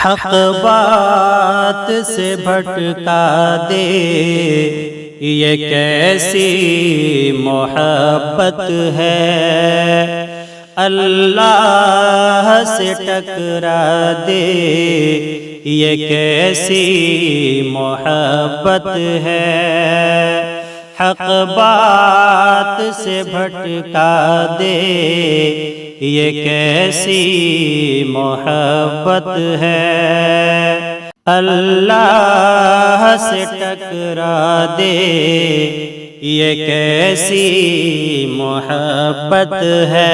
حق بات سے بھٹکا دے، یہ کیسی محبت ہے، اللہ سے ٹکرا دے، یہ کیسی محبت ہے، حق بات سے بھٹکا دے، یہ کیسی محبت ہے، اللہ سے ٹکرا دے، یہ کیسی محبت ہے،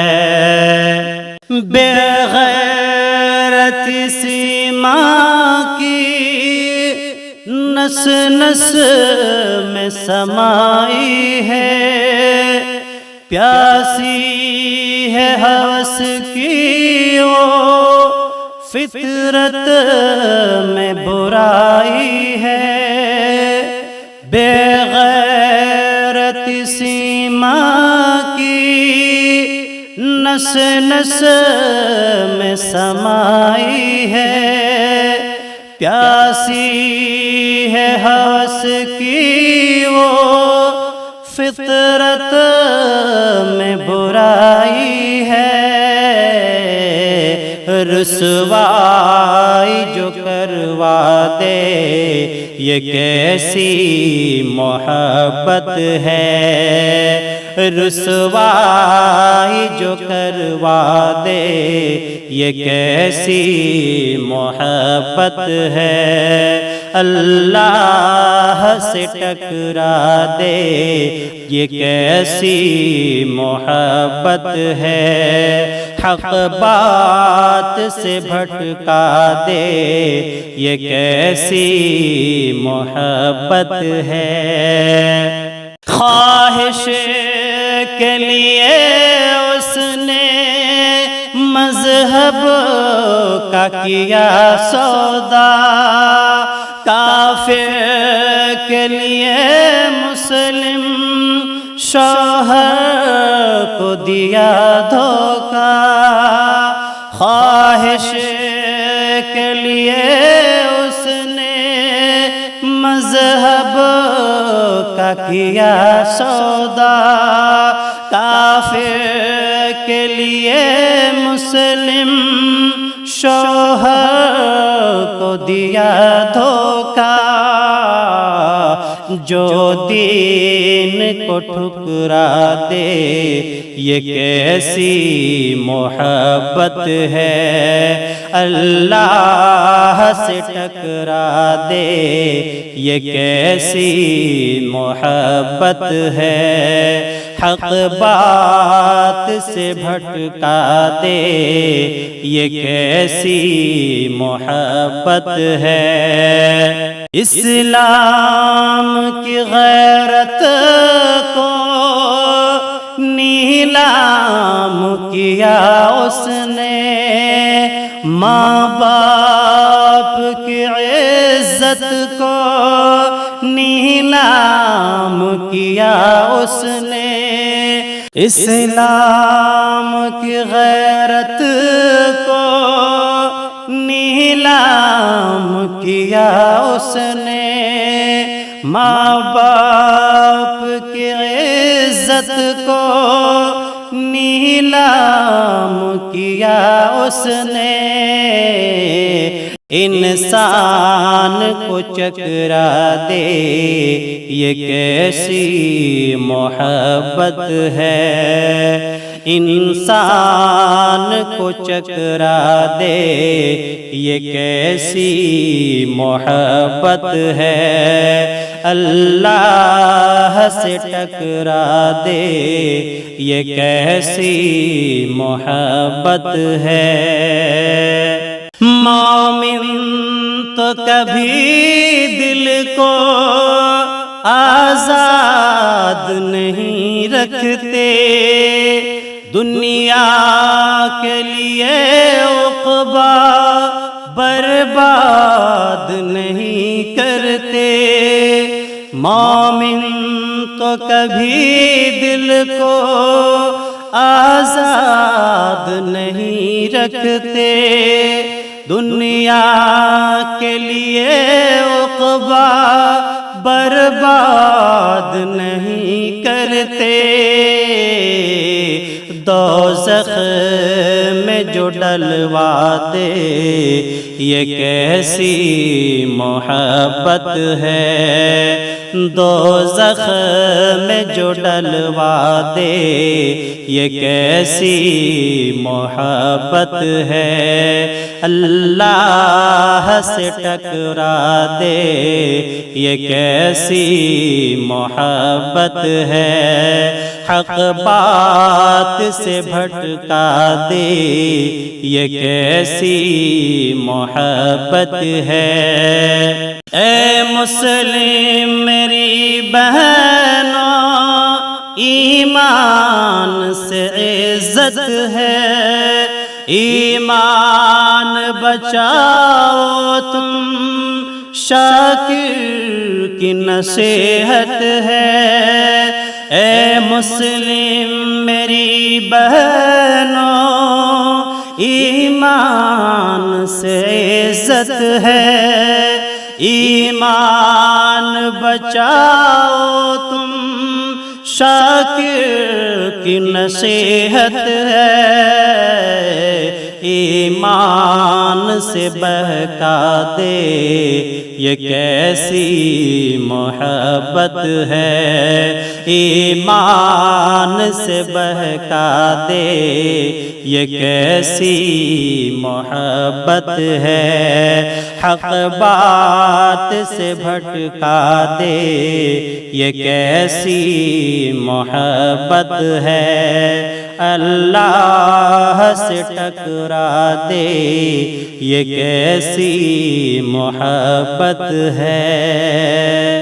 بے غیرت سی ماں کی نس نس میں سمائی ہے، پیاسی ہے ہوس کی وہ فطرت میں برائی ہے، بے غیرت سی ماں کی نس نس میں سمائی ہے، پیاسی ہے ہوس کی وہ فطرت میں برائی ہے، رسوائی جو کروا دے، یہ کیسی محبت ہے، رسوائی جو کروا دے، یہ کیسی محبت ہے، اللہ سے ٹکرا دے، یہ کیسی محبت ہے، حق بات سے بھٹکا دے، یہ کیسی محبت ہے، خواہش کے لیے اس نے مذہب کا کیا سودا، کافر کے لیے مسلم شوہر کو دیا دھوکا، خواہش کے لیے اس نے مذہب کا کیا سودا، کافر کے لیے مسلم شوہر کو دیا دھوکا، جو دین کو ٹھکرا دے، یہ کیسی محبت ہے، اللہ سے ٹکرا دے، یہ کیسی محبت ہے، حق بات سے بھٹکا دے، یہ کیسی محبت ہے، اسلام کی غیرت کو نیلام کیا اس نے، ماں باپ کی عزت کو نیلام کیا اس نے، اسلام کی غیرت کو نیلام کیا اس نے، ماں باپ کی عزت کو نیلام کیا اس نے، انسان کو چکرا دے، یہ کیسی محبت ہے، انسان کو چکرا دے، یہ کیسی محبت ہے، اللہ سے ٹکرا دے، یہ کیسی محبت ہے، مومن تو کبھی دل کو آزاد نہیں رکھتے، دنیا کے لیے عقبہ برباد نہیں کرتے، مومن تو کبھی دل کو آزاد نہیں رکھتے، دنیا کے لیے عقبہ برباد نہیں کرتے، دوزخ میں جو ڈلوا دے یہ کیسی محبت ہے، دوزخ میں جو ڈلوا دے یہ کیسی محبت ہے، اللہ سے ٹکرا دے یہ کیسی محبت ہے، حق بات سے بھٹکا دے یہ کیسی محبت ہے۔ اے مسلم میری بہنوں، ایمان سے عزت ہے، ایمان بچاؤ تم، شاکر کی نصیحت ہے۔ اے مسلم میری بہنوں، ایمان سے عزت ہے، ایمان بچاؤ تم، شاکر کی نصیحت ہے، ایمان سے بہکا دے یہ کیسی محبت ہے، ایمان سے بہکا دے یہ کیسی محبت ہے، حق بات سے بھٹکا دے یہ کیسی محبت ہے، اللہ سے ٹکرا دے یہ کیسی محبت ہے۔